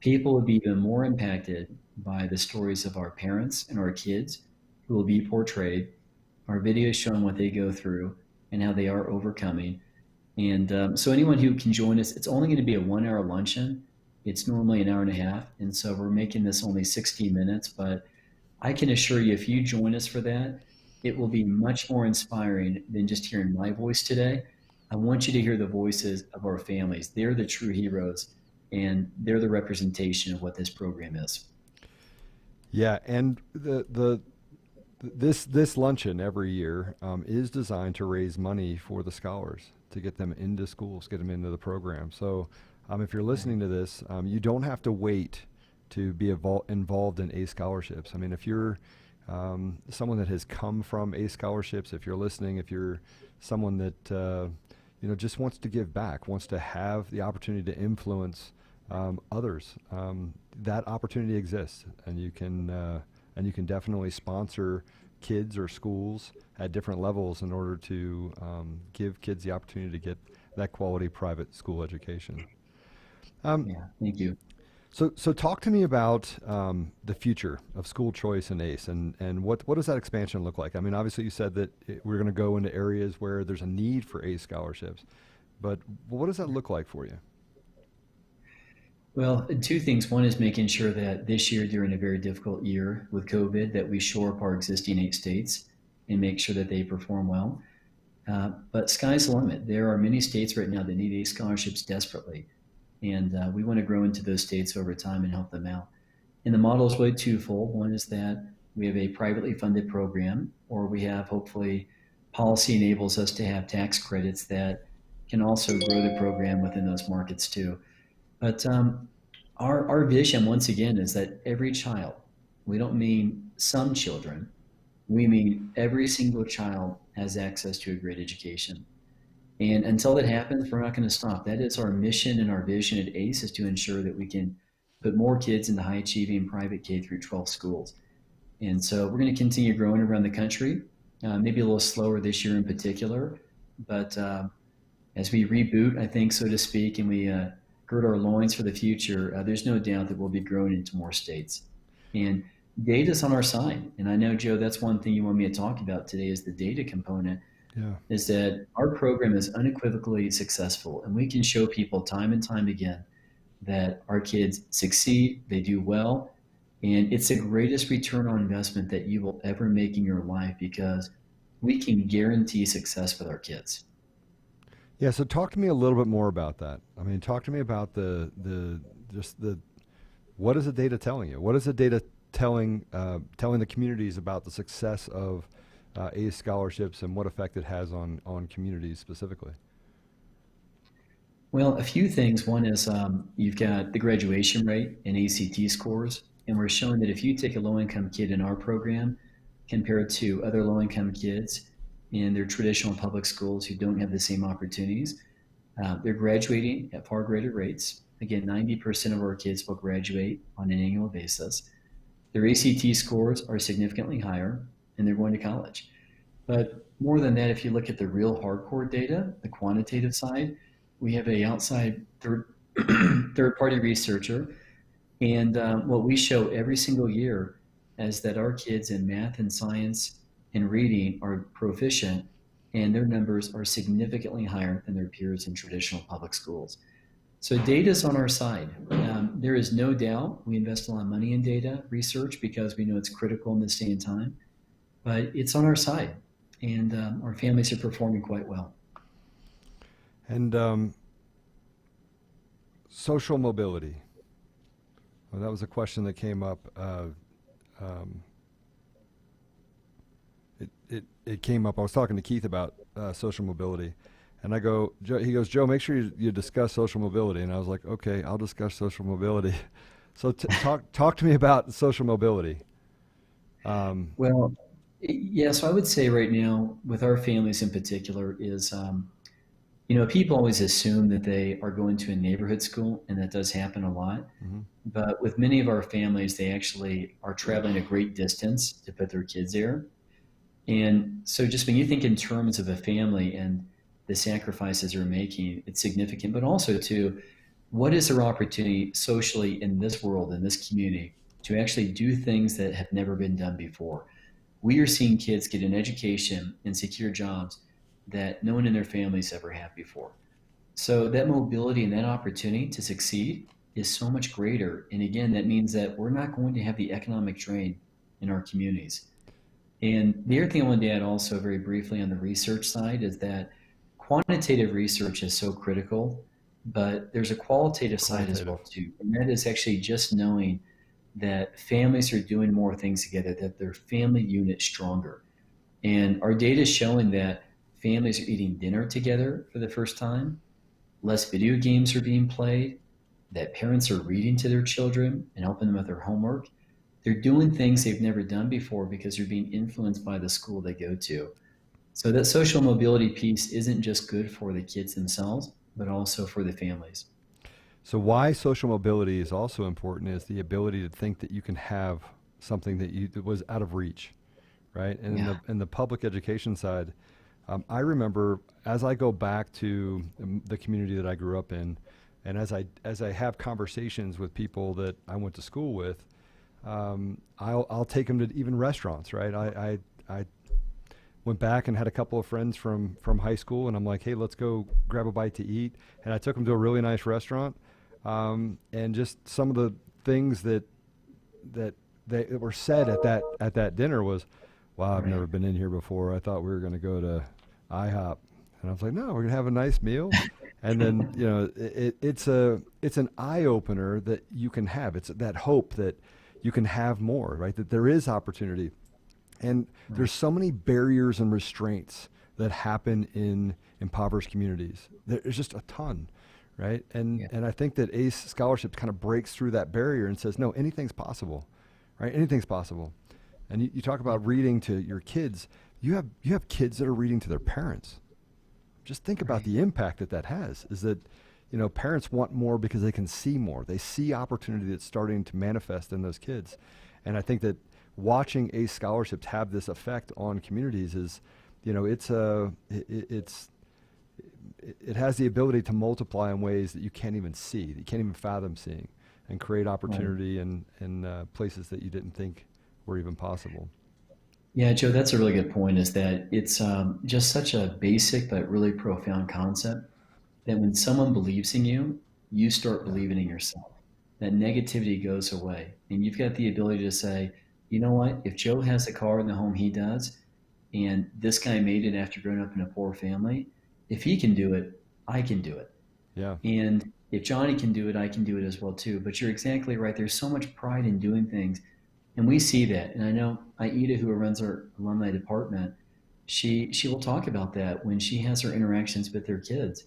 people will be even more impacted by the stories of our parents and our kids who will be portrayed, our videos showing what they go through and how they are overcoming. And so, anyone who can join us, it's only going to be a 1 hour luncheon. It's normally an hour and a half. And so, we're making this only 60 minutes. But I can assure you, if you join us for that, it will be much more inspiring than just hearing my voice today. I want you to hear the voices of our families. They're the true heroes, and they're the representation of what this program is. Yeah, and this luncheon every year is designed to raise money for the scholars to get them into schools, get them into the program. So if you're listening to this, you don't have to wait to be involved in ACE scholarships. I mean, if you're someone that has come from ACE scholarships, if you're listening, if you're someone that just wants to give back, wants to have the opportunity to influence others, that opportunity exists, and you can definitely sponsor kids or schools at different levels in order to give kids the opportunity to get that quality private school education. Yeah, thank you. So talk to me about the future of school choice and ACE, and what does that expansion look like? I mean, obviously you said that we're going to go into areas where there's a need for ACE scholarships, but what does that look like for you? Well, two things. One is making sure that this year, during a very difficult year with COVID, that we shore up our existing 8 states and make sure that they perform well. But sky's the limit. There are many states right now that need ACE scholarships desperately, and we want to grow into those states over time and help them out. And the model is really twofold. One is that we have a privately funded program, or we have, hopefully, policy enables us to have tax credits that can also grow the program within those markets too. But our vision, once again, is that every child, we don't mean some children, we mean every single child has access to a great education. And until that happens, we're not going to stop. That is our mission and our vision at ACE, is to ensure that we can put more kids into high achieving private K through 12 schools. And so we're going to continue growing around the country, maybe a little slower this year in particular. But as we reboot, I think, so to speak, and we gird our loins for the future, there's no doubt that we'll be growing into more states. And data's on our side. And I know, Joe, that's one thing you want me to talk about today, is the data component. Yeah. Is that our program is unequivocally successful. And we can show people time and time again that our kids succeed, they do well, and it's the greatest return on investment that you will ever make in your life, because we can guarantee success with our kids. Yeah, so talk to me a little bit more about that. I mean, talk to me about what is the data telling you? What is the data telling the communities about the success of ACE scholarships and what effect it has on communities specifically? Well, a few things. One is you've got the graduation rate and ACT scores, and we're showing that if you take a low-income kid in our program compared to other low-income kids in their traditional public schools who don't have the same opportunities, they're graduating at far greater rates. Again, 90% of our kids will graduate on an annual basis. Their ACT scores are significantly higher, and they're going to college. But more than that, if you look at the real hardcore data, the quantitative side, we have a outside third party researcher, and what we show every single year is that our kids in math and science and reading are proficient, and their numbers are significantly higher than their peers in traditional public schools. So data's on our side. There is no doubt we invest a lot of money in data research because we know it's critical in this day and time, but it's on our side, and our families are performing quite well. And social mobility. Well, that was a question that came up. It came up. I was talking to Keith about social mobility, and I go, he goes, Joe, make sure you discuss social mobility. And I was like, okay, I'll discuss social mobility. So talk to me about social mobility. Well, yeah, so I would say right now, with our families in particular, is people always assume that they are going to a neighborhood school, and that does happen a lot. Mm-hmm. But with many of our families, they actually are traveling a great distance to put their kids there. And so just when you think in terms of a family and the sacrifices they're making, it's significant, but also too, what is their opportunity socially in this world, in this community, to actually do things that have never been done before? We are seeing kids get an education and secure jobs that no one in their families ever had before. So that mobility and that opportunity to succeed is so much greater. And again, that means that we're not going to have the economic drain in our communities. And the other thing I wanted to add also very briefly on the research side is that quantitative research is so critical, but there's a qualitative side as Qualitative. well too. And that is actually just knowing that families are doing more things together, that their family unit's stronger. And our data is showing that families are eating dinner together for the first time, less video games are being played, that parents are reading to their children and helping them with their homework. They're doing things they've never done before because they're being influenced by the school they go to. So that social mobility piece isn't just good for the kids themselves, but also for the families. So why social mobility is also important is the ability to think that you can have something that was out of reach, right? And Yeah. in the public education side, I remember as I go back to the community that I grew up in, and as I have conversations with people that I went to school with, I'll take them to even restaurants, right? I went back and had a couple of friends from high school, and I'm like, hey, let's go grab a bite to eat. And I took them to a really nice restaurant, and just some of the things that that were said at that dinner was, wow, I've Right. never been in here before. I thought we were going to go to IHOP, and I was like, no, we're going to have a nice meal. And then it's an eye opener that you can have. It's that hope that you can have more, right? That there is opportunity. And Right. there's so many barriers and restraints that happen in impoverished communities. There's just a ton, right? Yeah. And I think that ACE scholarships kind of breaks through that barrier and says, no, anything's possible, right? Anything's possible. And you talk Yeah. about reading to your kids. You have kids that are reading to their parents. Just think about Right. the impact that that has. Is that parents want more because they can see more. They see opportunity that's starting to manifest in those kids, and I think that watching ACE scholarships have this effect on communities is, it's a it has the ability to multiply in ways that you can't even see, that you can't even fathom seeing, and create Right. opportunity in places that you didn't think were even possible. Yeah, Joe, that's a really good point. Is that it's just such a basic but really profound concept that when someone believes in you, you start Yeah. believing in yourself. That negativity goes away. And you've got the ability to say, you know what? If Joe has a car in the home he does, and this guy made it after growing up in a poor family, if he can do it, I can do it. Yeah. And if Johnny can do it, I can do it as well too. But you're exactly right. There's so much pride in doing things. And we see that. And I know Aida, who runs our alumni department, she will talk about that when she has her interactions with their kids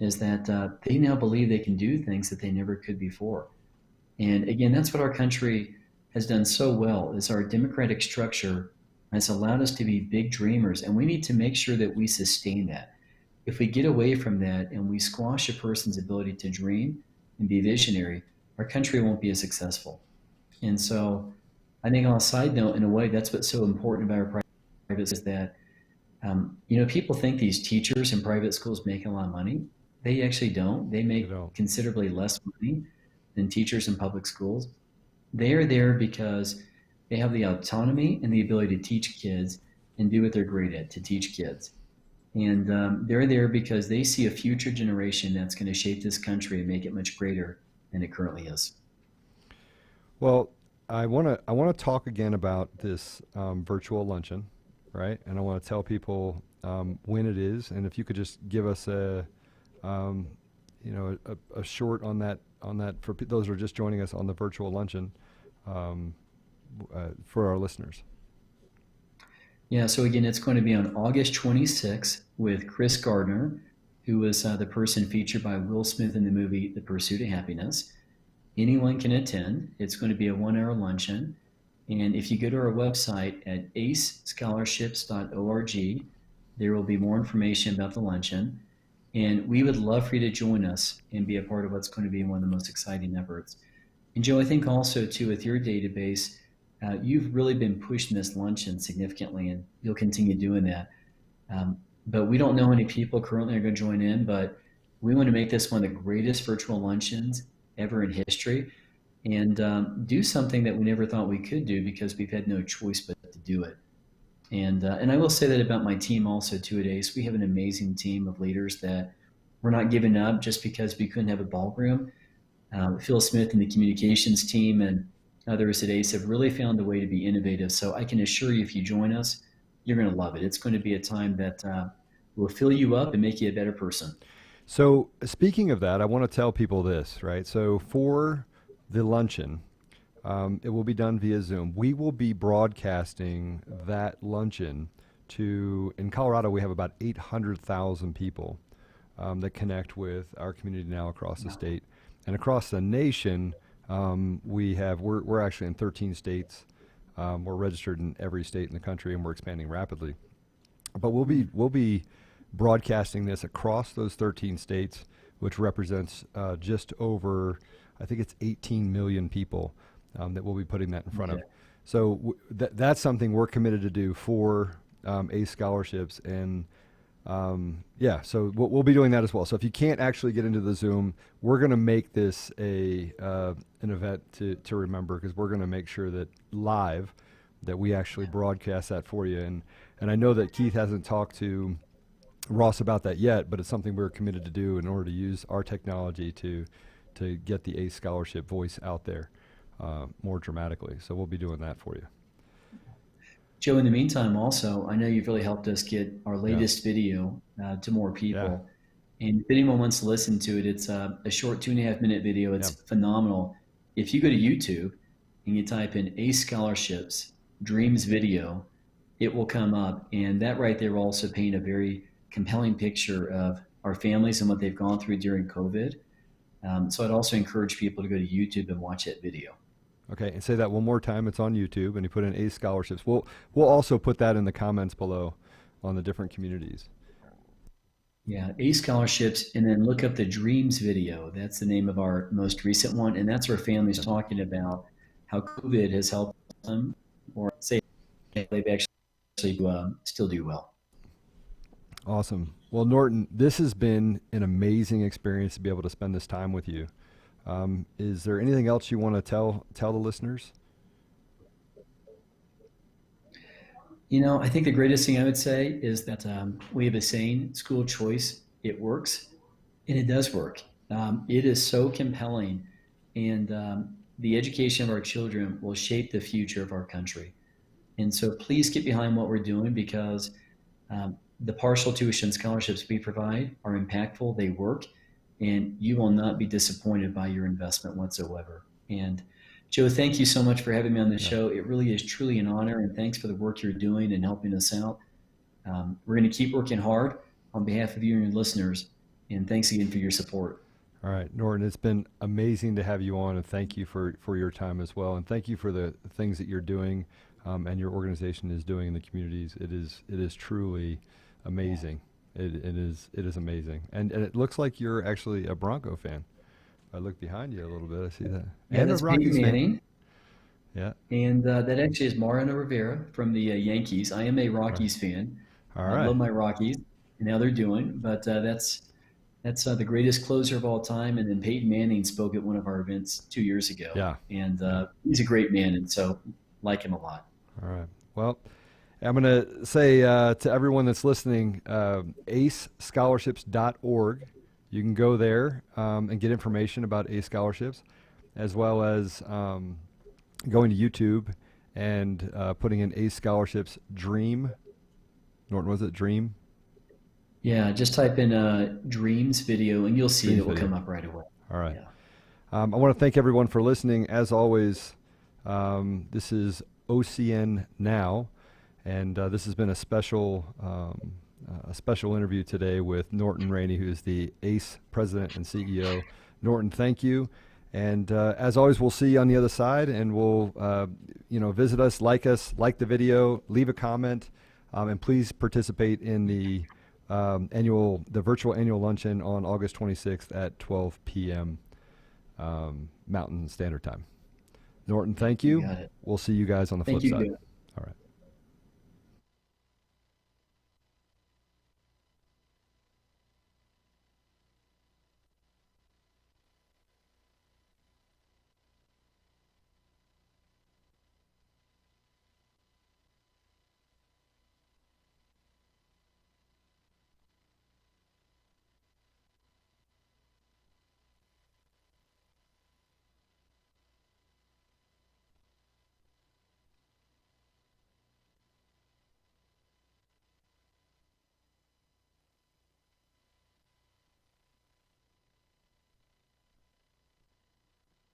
is that they now believe they can do things that they never could before. And again, that's what our country has done so well is our democratic structure has allowed us to be big dreamers, and we need to make sure that we sustain that. If we get away from that and we squash a person's ability to dream and be visionary, our country won't be as successful. And so I think on a side note, in a way, that's what's so important about our private is that people think these teachers in private schools make a lot of money. They actually don't. They They make don't. considerably less money than teachers in public schools. They are there because they have the autonomy and the ability to teach kids and do what they're great at, to teach kids. And they're there because they see a future generation that's going to shape this country and make it much greater than it currently is. Well, I want to talk again about this virtual luncheon, right? And I want to tell people when it is, and if you could just give us um, a short on that for those who are just joining us on the virtual luncheon, um, for our listeners. Yeah, so again, it's going to be on August 26th with Chris Gardner, who was the person featured by Will Smith in the movie The Pursuit of Happiness. Anyone can attend. It's going to be a 1 hour luncheon. And if you go to our website at acescholarships.org, there will be more information about the luncheon. And we would love for you to join us and be a part of what's going to be one of the most exciting efforts. And Joe, I think also too with your database, you've really been pushing this luncheon significantly, and you'll continue doing that. But we don't know how many people currently are going to join in, but we want to make this one of the greatest virtual luncheons ever in history, and do something that we never thought we could do because we've had no choice but to do it. And I will say that about my team also too at ACE. We have an amazing team of leaders that we're not giving up just because we couldn't have a ballroom. Phil Smith and the communications team and others at ACE have really found a way to be innovative. So I can assure you, if you join us, you're going to love it. It's going to be a time that will fill you up and make you a better person. So speaking of that, I want to tell people this, right? So for the luncheon, it will be done via Zoom. We will be broadcasting that luncheon in Colorado, we have about 800,000 people that connect with our community now across the state. And across the nation, we're actually in 13 states. We're registered in every state in the country, and we're expanding rapidly. But we'll be broadcasting this across those 13 states, which represents just over, I think it's 18 million people that we'll be putting that in front of. So that's something we're committed to do for ACE scholarships, and so we'll be doing that as well. So if you can't actually get into the Zoom, we're going to make this an event to remember, because we're going to make sure that live that we actually broadcast that for you. And I know that Keith hasn't talked to Ross about that yet, but it's something we're committed to do in order to use our technology to get the ACE scholarship voice out there more dramatically. So we'll be doing that for you. Joe, in the meantime, also, I know you've really helped us get our latest video to more people. Yeah. And if anyone wants to listen to it, it's a short 2.5-minute video. It's phenomenal. If you go to YouTube and you type in ACE Scholarships Dreams Video, it will come up. And that right there will also paint a very compelling picture of our families and what they've gone through during COVID. So I'd also encourage people to go to YouTube and watch that video. Okay, and say that one more time. It's on YouTube, and you put in ACE Scholarships. We'll also put that in the comments below on the different communities. Yeah, ACE Scholarships, and then look up the Dreams video. That's the name of our most recent one, and that's where families talking about how COVID has helped them, or say they've actually still do well. Awesome. Well, Norton, this has been an amazing experience to be able to spend this time with you. Is there anything else you want to tell the listeners? I think the greatest thing I would say is that we have a saying, school choice, it works, and it does work. It is so compelling, and the education of our children will shape the future of our country. And so please get behind what we're doing, because the partial tuition scholarships we provide are impactful, they work, and you will not be disappointed by your investment whatsoever. And Joe, thank you so much for having me on the show. It really is truly an honor, and thanks for the work you're doing and helping us out. We're going to keep working hard on behalf of you and your listeners, and thanks again for your support. All right, Norton, it's been amazing to have you on, and thank you for your time as well, and thank you for the things that you're doing and your organization is doing in the communities. It is truly amazing. It is amazing, and it looks like you're actually a Bronco fan. I look behind you a little bit. I see that. Yeah, and that's Peyton Manning. Yeah, and that actually is Mariano Rivera from the Yankees. I am a Rockies fan. All right, I love my Rockies and how they're doing. But that's the greatest closer of all time. And then Peyton Manning spoke at one of our events 2 years ago. Yeah, and he's a great man, and so like him a lot. All right. Well, I'm going to say to everyone that's listening, acescholarships.org. You can go there and get information about ACE scholarships, as well as going to YouTube and putting in ACE scholarships Dream. Norton, was it Dream? Yeah, just type in Dreams video, and you'll see it will come up right away. All right. Yeah. I want to thank everyone for listening. As always, this is OCN Now. And this has been a special interview today with Norton Rainey, who is the ACE president and CEO. Norton, thank you. And as always, we'll see you on the other side, and we'll visit us, like the video, leave a comment, and please participate in the virtual annual luncheon on August 26th at 12 p.m. Mountain Standard Time. Norton, thank You you. got it. We'll see you guys on the Thank flip you, side. Joe. All right.